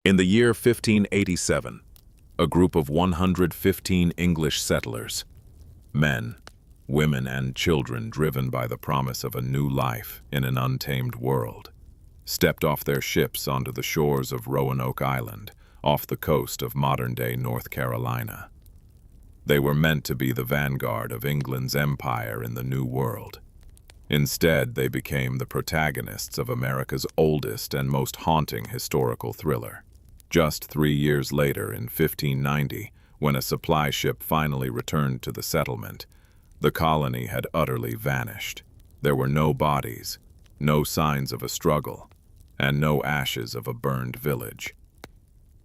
In the year 1587, a group of 115 English settlers, men, women, and children driven by the promise of a new life in an untamed world, stepped off their ships onto the shores of Roanoke Island, off the coast of modern-day North Carolina. They were meant to be the vanguard of England's empire in the New World. Instead, they became the protagonists of America's oldest and most haunting historical thriller. Just 3 years later, in 1590, when a supply ship finally returned to the settlement, the colony had utterly vanished. There were no bodies, no signs of a struggle, and no ashes of a burned village.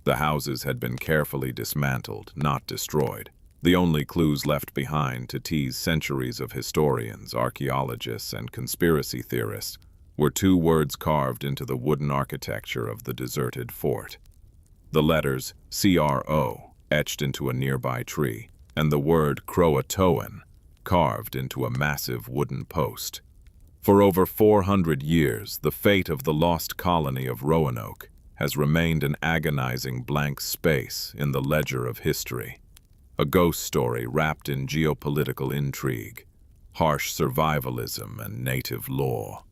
The houses had been carefully dismantled, not destroyed. The only clues left behind to tease centuries of historians, archaeologists, and conspiracy theorists were 2 words carved into the wooden architecture of the deserted fort. The letters CRO etched into a nearby tree, and the word Croatoan carved into a massive wooden post. For over 400 years, the fate of the lost colony of Roanoke has remained an agonizing blank space in the ledger of history. A ghost story wrapped in geopolitical intrigue, harsh survivalism, and native lore.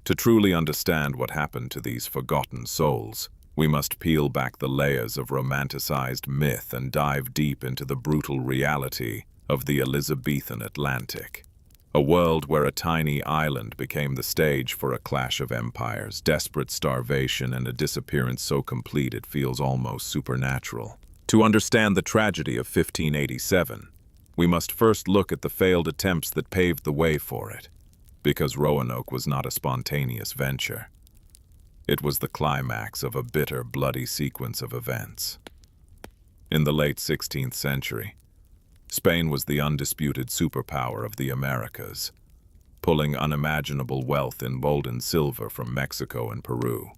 To truly understand what happened to these forgotten souls, we must peel back the layers of romanticized myth and dive deep into the brutal reality of the Elizabethan Atlantic. A world where a tiny island became the stage for a clash of empires, desperate starvation, and a disappearance so complete it feels almost supernatural. To understand the tragedy of 1587, we must first look at the failed attempts that paved the way for it, because Roanoke was not a spontaneous venture. It was the climax of a bitter, bloody sequence of events. In the late 16th century, Spain was the undisputed superpower of the Americas, pulling unimaginable wealth in gold and silver from Mexico and Peru.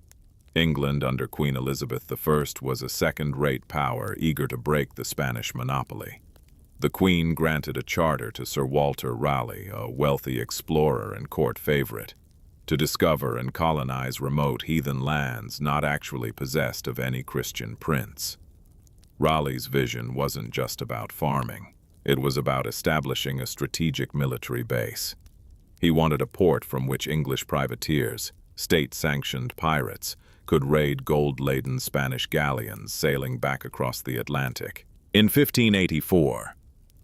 England, under Queen Elizabeth I, was a second-rate power eager to break the Spanish monopoly. The Queen granted a charter to Sir Walter Raleigh, a wealthy explorer and court favorite, to discover and colonize remote heathen lands not actually possessed of any Christian prince. Raleigh's vision wasn't just about farming. It was about establishing a strategic military base. He wanted a port from which English privateers, state-sanctioned pirates, could raid gold-laden Spanish galleons sailing back across the Atlantic. In 1584,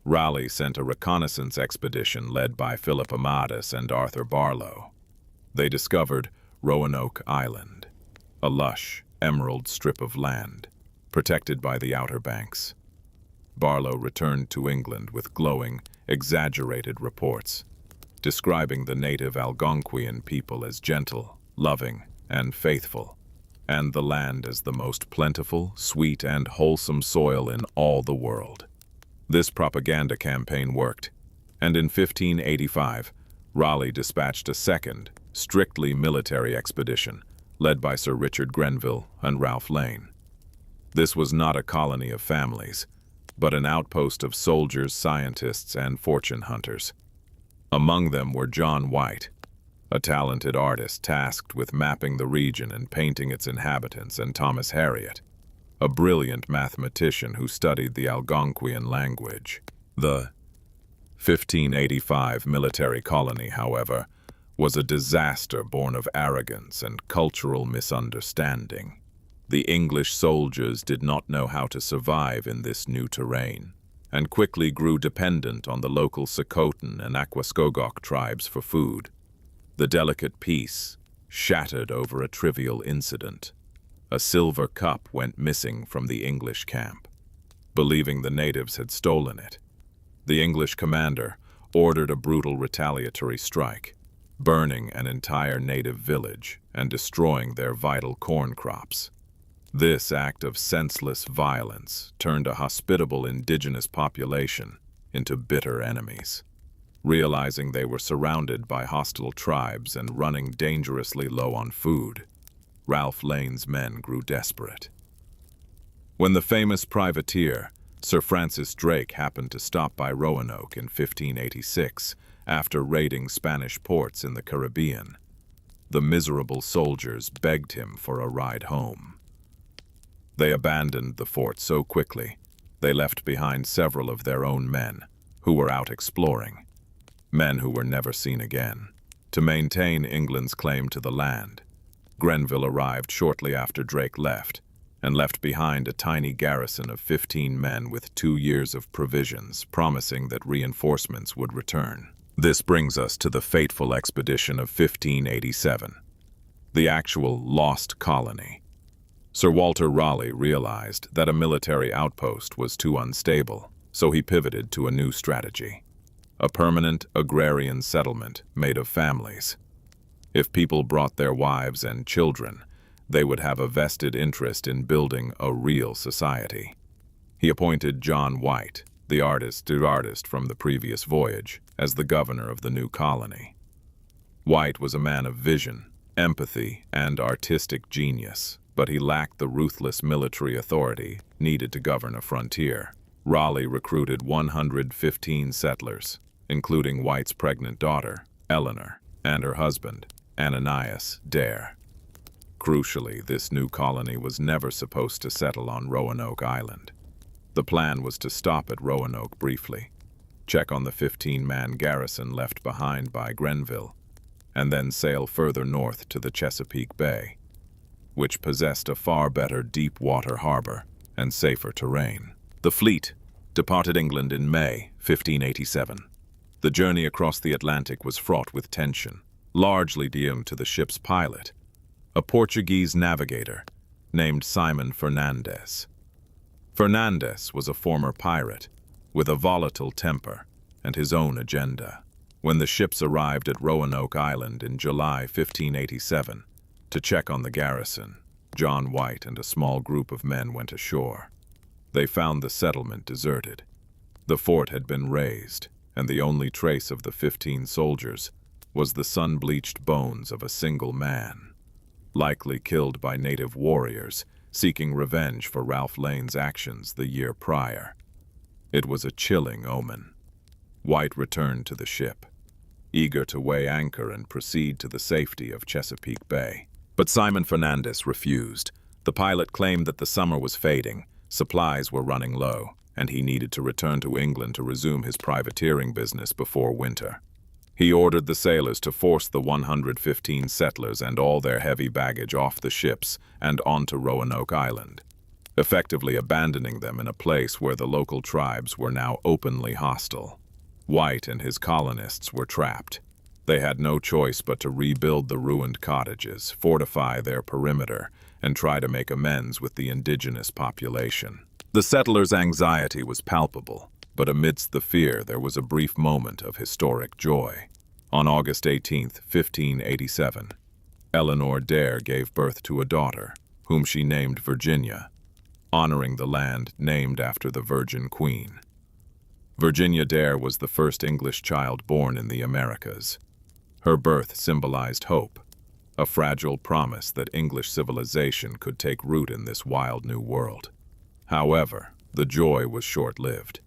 Raleigh sent a reconnaissance expedition led by Philip Amadis and Arthur Barlow. They discovered Roanoke Island, a lush, emerald strip of land, protected by the Outer Banks. Barlow returned to England with glowing, exaggerated reports, describing the native Algonquian people as gentle, loving, and faithful, and the land as the most plentiful, sweet, and wholesome soil in all the world. This propaganda campaign worked, and in 1585, Raleigh dispatched a second, strictly military expedition, led by Sir Richard Grenville and Ralph Lane. This was not a colony of families, but an outpost of soldiers, scientists, and fortune hunters. Among them were John White, a talented artist tasked with mapping the region and painting its inhabitants, and Thomas Harriot, a brilliant mathematician who studied the Algonquian language. The 1585 military colony, however, was a disaster born of arrogance and cultural misunderstanding. The English soldiers did not know how to survive in this new terrain, and quickly grew dependent on the local Socotan and Aquascogok tribes for food. The delicate peace shattered over a trivial incident. A silver cup went missing from the English camp. Believing the natives had stolen it, the English commander ordered a brutal retaliatory strike, burning an entire native village and destroying their vital corn crops. This act of senseless violence turned a hospitable indigenous population into bitter enemies. Realizing they were surrounded by hostile tribes and running dangerously low on food, Ralph Lane's men grew desperate. When the famous privateer Sir Francis Drake happened to stop by Roanoke in 1586 after raiding Spanish ports in the Caribbean, the miserable soldiers begged him for a ride home. They abandoned the fort so quickly, they left behind several of their own men, who were out exploring, men who were never seen again. To maintain England's claim to the land, Grenville arrived shortly after Drake left, and left behind a tiny garrison of 15 men with 2 years of provisions, promising that reinforcements would return. This brings us to the fateful expedition of 1587, the actual lost colony. Sir Walter Raleigh realized that a military outpost was too unstable, so he pivoted to a new strategy: a permanent agrarian settlement made of families. If people brought their wives and children, they would have a vested interest in building a real society. He appointed John White, the artist from the previous voyage, as the governor of the new colony. White was a man of vision, empathy, and artistic genius, but he lacked the ruthless military authority needed to govern a frontier. Raleigh recruited 115 settlers, including White's pregnant daughter, Eleanor, and her husband, Ananias Dare. Crucially, this new colony was never supposed to settle on Roanoke Island. The plan was to stop at Roanoke briefly, check on the 15-man garrison left behind by Grenville, and then sail further north to the Chesapeake Bay, which possessed a far better deep-water harbor and safer terrain. The fleet departed England in May 1587. The journey across the Atlantic was fraught with tension, largely due to the ship's pilot, a Portuguese navigator named Simon Fernandes. Fernandes was a former pirate with a volatile temper and his own agenda. When the ships arrived at Roanoke Island in July 1587 to check on the garrison, John White and a small group of men went ashore. They found the settlement deserted. The fort had been razed, and the only trace of the 15 soldiers was the sun-bleached bones of a single man, likely killed by native warriors seeking revenge for Ralph Lane's actions the year prior. It was a chilling omen. White returned to the ship, eager to weigh anchor and proceed to the safety of Chesapeake Bay. But Simon Fernandes refused. The pilot claimed that the summer was fading, supplies were running low, and he needed to return to England to resume his privateering business before winter. He ordered the sailors to force the 115 settlers and all their heavy baggage off the ships and onto Roanoke Island, effectively abandoning them in a place where the local tribes were now openly hostile. White and his colonists were trapped. They had no choice but to rebuild the ruined cottages, fortify their perimeter, and try to make amends with the indigenous population. The settlers' anxiety was palpable, but amidst the fear there was a brief moment of historic joy. On August 18, 1587, Eleanor Dare gave birth to a daughter, whom she named Virginia, honoring the land named after the Virgin Queen. Virginia Dare was the first English child born in the Americas. Her birth symbolized hope, a fragile promise that English civilization could take root in this wild new world. However, the joy was short-lived.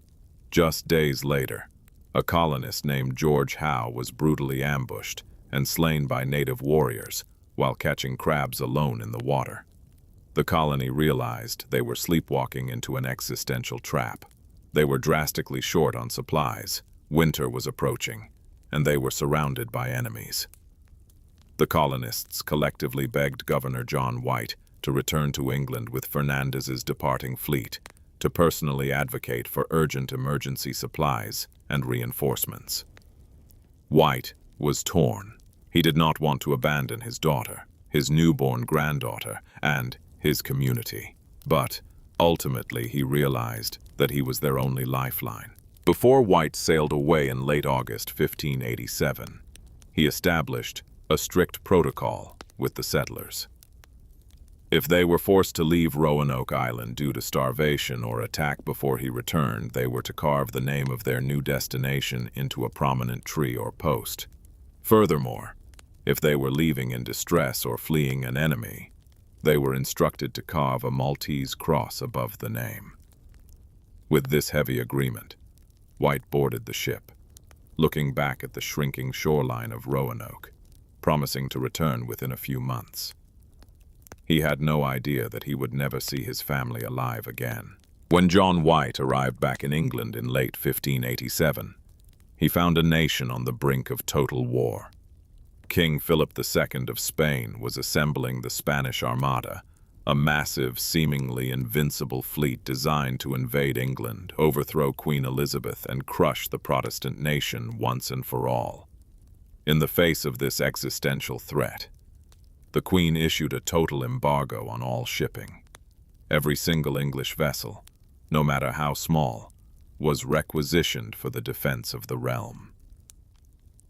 Just days later, a colonist named George Howe was brutally ambushed and slain by native warriors while catching crabs alone in the water. The colony realized they were sleepwalking into an existential trap. They were drastically short on supplies, winter was approaching, and they were surrounded by enemies. The colonists collectively begged Governor John White to return to England with Fernandes's departing fleet, to personally advocate for urgent emergency supplies and reinforcements. White was torn. He did not want to abandon his daughter, his newborn granddaughter, and his community. But ultimately he realized that he was their only lifeline. Before White sailed away in late August 1587, he established a strict protocol with the settlers. If they were forced to leave Roanoke Island due to starvation or attack before he returned, they were to carve the name of their new destination into a prominent tree or post. Furthermore, if they were leaving in distress or fleeing an enemy, they were instructed to carve a Maltese cross above the name. With this heavy agreement, White boarded the ship, looking back at the shrinking shoreline of Roanoke, promising to return within a few months. He had no idea that he would never see his family alive again. When John White arrived back in England in late 1587, he found a nation on the brink of total war. King Philip II of Spain was assembling the Spanish Armada, a massive, seemingly invincible fleet designed to invade England, overthrow Queen Elizabeth, and crush the Protestant nation once and for all. In the face of this existential threat, the Queen issued a total embargo on all shipping. Every single English vessel, no matter how small, was requisitioned for the defense of the realm.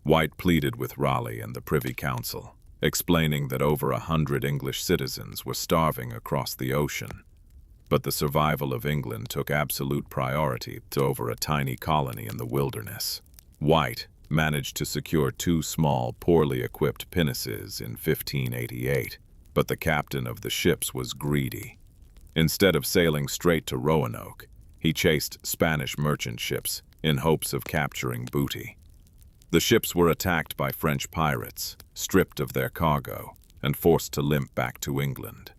White pleaded with Raleigh and the Privy Council, explaining that over 100 English citizens were starving across the ocean. But the survival of England took absolute priority over a tiny colony in the wilderness. White managed to secure 2 small, poorly equipped pinnaces in 1588, but the captain of the ships was greedy. Instead of sailing straight to Roanoke, he chased Spanish merchant ships in hopes of capturing booty. The ships were attacked by French pirates, stripped of their cargo, and forced to limp back to England.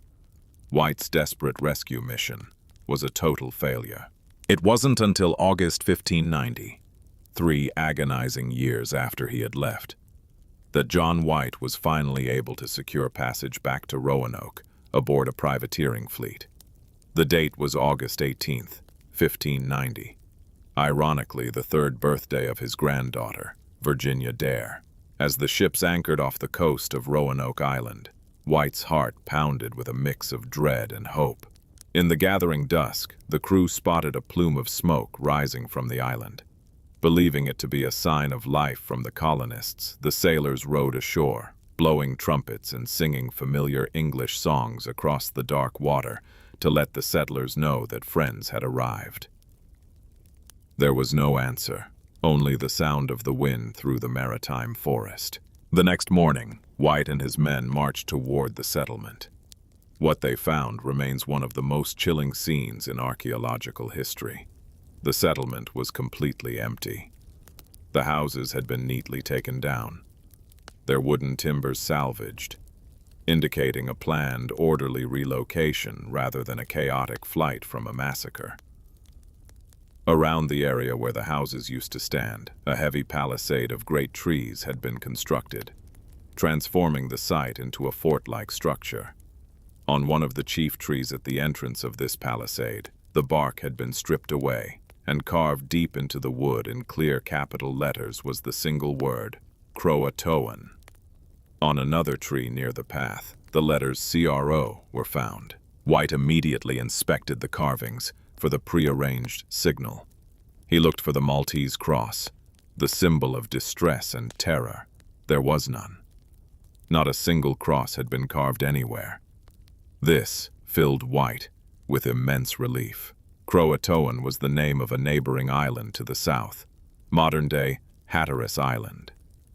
White's desperate rescue mission was a total failure. It wasn't until August 1590, 3 agonizing years after he had left, that John White was finally able to secure passage back to Roanoke aboard a privateering fleet. The date was August 18th, 1590, ironically the 3rd birthday of his granddaughter, Virginia Dare. As the ships anchored off the coast of Roanoke Island, White's heart pounded with a mix of dread and hope. In the gathering dusk, the crew spotted a plume of smoke rising from the island. Believing it to be a sign of life from the colonists, the sailors rowed ashore, blowing trumpets and singing familiar English songs across the dark water to let the settlers know that friends had arrived. There was no answer. Only the sound of the wind through the maritime forest. The next morning, White and his men marched toward the settlement. What they found remains one of the most chilling scenes in archaeological history. The settlement was completely empty. The houses had been neatly taken down, their wooden timbers salvaged, indicating a planned, orderly relocation rather than a chaotic flight from a massacre. Around the area where the houses used to stand, a heavy palisade of great trees had been constructed, transforming the site into a fort-like structure. On one of the chief trees at the entrance of this palisade, the bark had been stripped away, and carved deep into the wood in clear capital letters was the single word, Croatoan. On another tree near the path, the letters CRO were found. White immediately inspected the carvings for the prearranged signal. He looked for the Maltese cross, the symbol of distress and terror. There was none. Not a single cross had been carved anywhere. This filled White with immense relief. Croatoan was the name of a neighboring island to the south, modern-day Hatteras Island,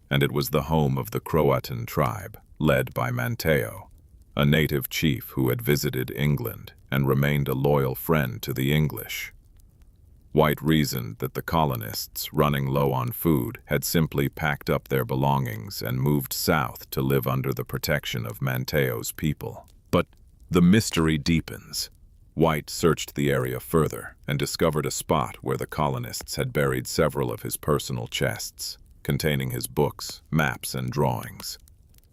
and it was the home of the Croatoan tribe, led by Manteo, a native chief who had visited England and remained a loyal friend to the English. White reasoned that the colonists, running low on food, had simply packed up their belongings and moved south to live under the protection of Manteo's people. But the mystery deepens. White searched the area further and discovered a spot where the colonists had buried several of his personal chests, containing his books, maps, and drawings.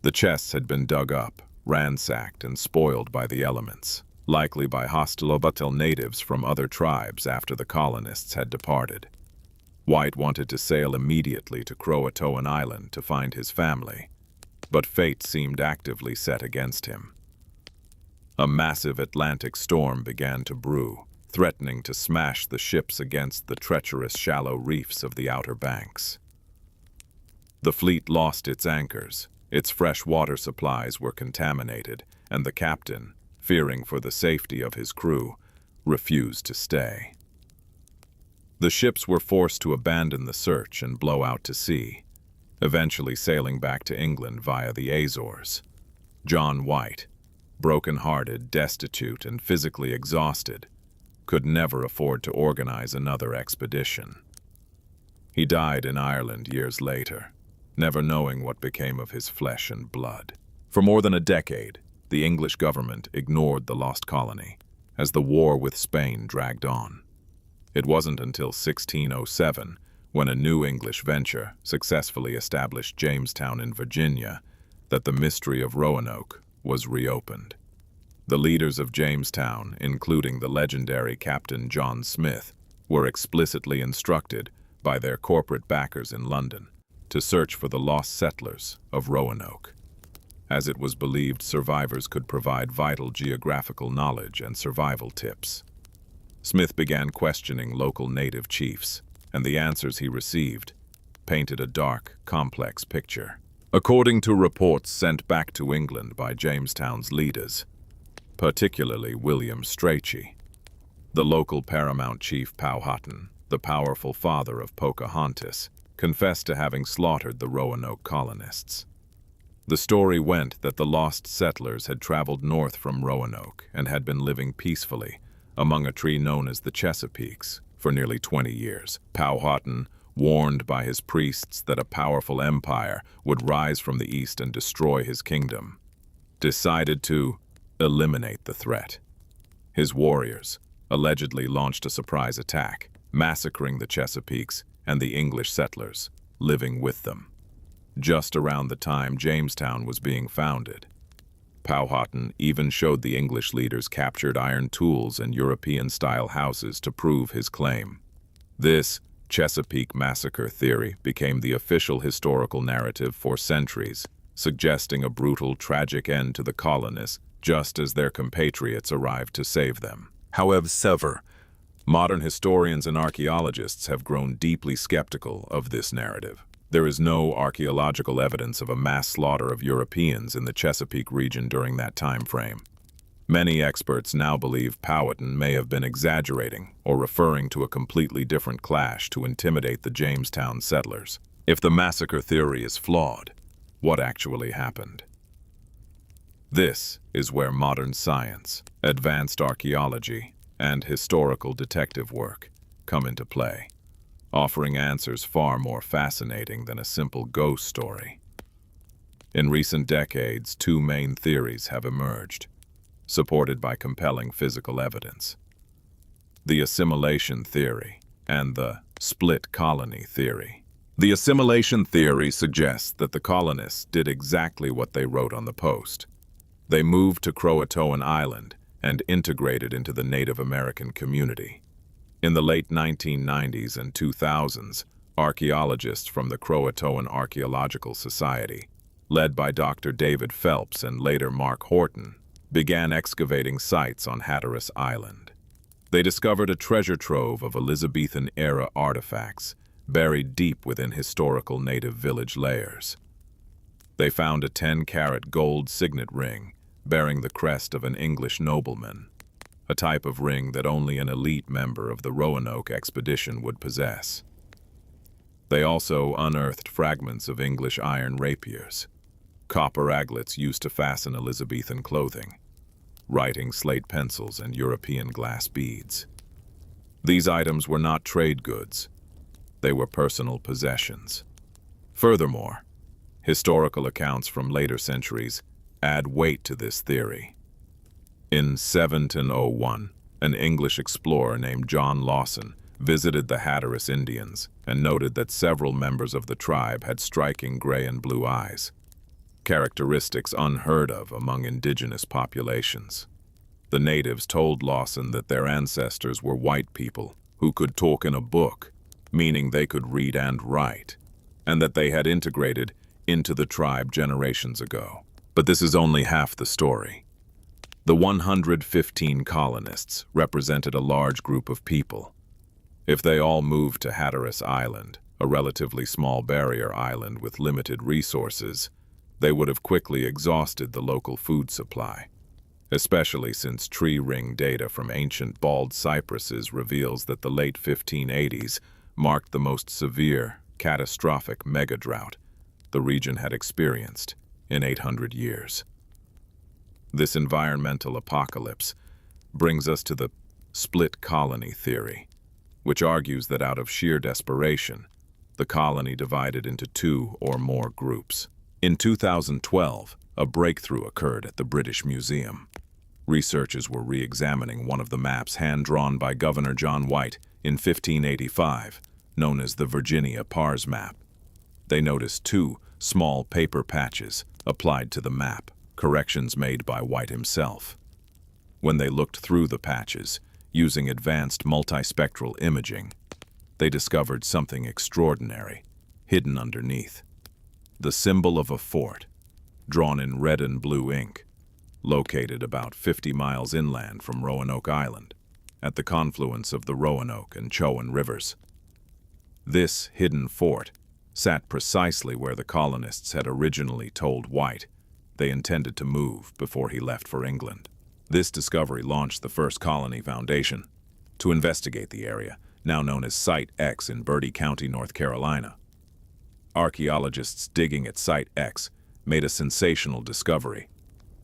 The chests had been dug up, ransacked, and spoiled by the elements, likely by hostile natives from other tribes after the colonists had departed. White wanted to sail immediately to Croatoan Island to find his family, but fate seemed actively set against him. A massive Atlantic storm began to brew, threatening to smash the ships against the treacherous shallow reefs of the Outer Banks. The fleet lost its anchors, its fresh water supplies were contaminated, and the captain, fearing for the safety of his crew, refused to stay. The ships were forced to abandon the search and blow out to sea, eventually sailing back to England via the Azores. John White, broken-hearted, destitute, and physically exhausted, could never afford to organize another expedition. He died in Ireland years later, never knowing what became of his flesh and blood. For more than a decade, the English government ignored the lost colony as the war with Spain dragged on. It wasn't until 1607, when a new English venture successfully established Jamestown in Virginia, that the mystery of Roanoke was reopened. The leaders of Jamestown, including the legendary Captain John Smith, were explicitly instructed by their corporate backers in London to search for the lost settlers of Roanoke, as it was believed survivors could provide vital geographical knowledge and survival tips. Smith began questioning local native chiefs, and the answers he received painted a dark, complex picture. According to reports sent back to England by Jamestown's leaders, particularly William Strachey, the local paramount chief Powhatan, the powerful father of Pocahontas, confessed to having slaughtered the Roanoke colonists. The story went that the lost settlers had traveled north from Roanoke and had been living peacefully among a tree known as the Chesapeakes for nearly 20 years. Powhatan, warned by his priests that a powerful empire would rise from the east and destroy his kingdom, decided to eliminate the threat. His warriors allegedly launched a surprise attack, massacring the Chesapeakes and the English settlers living with them. Just around the time Jamestown was being founded, Powhatan even showed the English leaders captured iron tools and European-style houses to prove his claim. This Chesapeake Massacre theory became the official historical narrative for centuries, suggesting a brutal, tragic end to the colonists just as their compatriots arrived to save them. However, modern historians and archaeologists have grown deeply skeptical of this narrative. There is no archaeological evidence of a mass slaughter of Europeans in the Chesapeake region during that time frame. Many experts now believe Powhatan may have been exaggerating or referring to a completely different clash to intimidate the Jamestown settlers. If the massacre theory is flawed, what actually happened? This is where modern science, advanced archaeology, and historical detective work come into play, offering answers far more fascinating than a simple ghost story. In recent decades, two main theories have emerged, supported by compelling physical evidence: the assimilation theory and the split colony theory. The assimilation theory suggests that the colonists did exactly what they wrote on the post. They moved to Croatoan Island and integrated into the Native American community. In the late 1990s and 2000s, archaeologists from the Croatoan Archaeological Society, led by Dr. David Phelps and later Mark Horton, began excavating sites on Hatteras Island. They discovered a treasure trove of Elizabethan-era artifacts buried deep within historical native village layers. They found a 10-carat gold signet ring bearing the crest of an English nobleman, a type of ring that only an elite member of the Roanoke expedition would possess. They also unearthed fragments of English iron rapiers, copper aglets used to fasten Elizabethan clothing, writing slate pencils, and European glass beads. These items were not trade goods. They were personal possessions. Furthermore, historical accounts from later centuries add weight to this theory. In 1701, an English explorer named John Lawson visited the Hatteras Indians and noted that several members of the tribe had striking gray and blue eyes, characteristics unheard of among indigenous populations. The natives told Lawson that their ancestors were white people who could talk in a book, meaning they could read and write, and that they had integrated into the tribe generations ago. But this is only half the story. The 115 colonists represented a large group of people. If they all moved to Hatteras Island, a relatively small barrier island with limited resources, they would have quickly exhausted the local food supply, especially since tree ring data from ancient bald cypresses reveals that the late 1580s marked the most severe, catastrophic mega-drought the region had experienced in 800 years. This environmental apocalypse brings us to the split colony theory, which argues that out of sheer desperation, the colony divided into two or more groups. In 2012, a breakthrough occurred at the British Museum. Researchers were re-examining one of the maps hand-drawn by Governor John White in 1585, known as the Virginia Pars map. They noticed two small paper patches applied to the map, corrections made by White himself. When they looked through the patches, using advanced multispectral imaging, they discovered something extraordinary, hidden underneath. The symbol of a fort, drawn in red and blue ink, located about 50 miles inland from Roanoke Island, at the confluence of the Roanoke and Chowan rivers. This hidden fort sat precisely where the colonists had originally told White they intended to move before he left for England. This discovery launched the first colony foundation to investigate the area, now known as Site X in Bertie County, North Carolina. Archaeologists digging at Site X made a sensational discovery: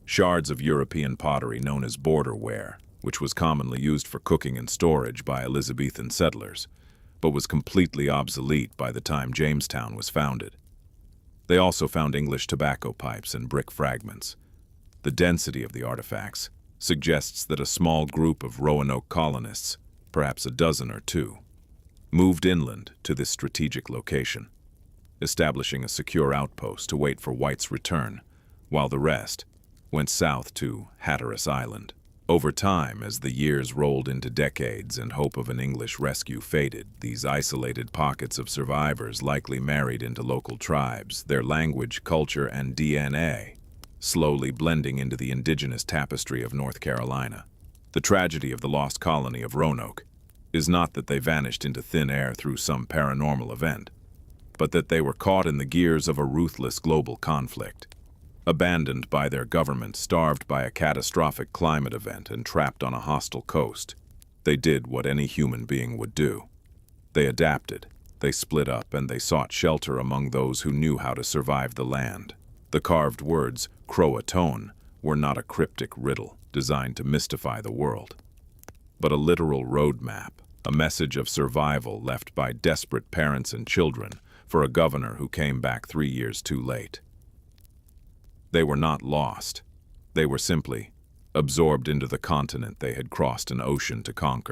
shards of European pottery known as borderware, which was commonly used for cooking and storage by Elizabethan settlers, but was completely obsolete by the time Jamestown was founded. They also found English tobacco pipes and brick fragments. The density of the artifacts suggests that a small group of Roanoke colonists, perhaps a dozen or two, moved inland to this strategic location, establishing a secure outpost to wait for White's return, while the rest went south to Hatteras Island. Over time, as the years rolled into decades and hope of an English rescue faded, these isolated pockets of survivors likely married into local tribes, their language, culture, and DNA slowly blending into the indigenous tapestry of North Carolina. The tragedy of the lost colony of Roanoke is not that they vanished into thin air through some paranormal event, but that they were caught in the gears of a ruthless global conflict. Abandoned by their government, starved by a catastrophic climate event, and trapped on a hostile coast, they did what any human being would do. They adapted, they split up, and they sought shelter among those who knew how to survive the land. The carved words, Croatoan, were not a cryptic riddle designed to mystify the world, but a literal roadmap, a message of survival left by desperate parents and children for a governor who came back 3 years too late. They were not lost. They were simply absorbed into the continent they had crossed an ocean to conquer.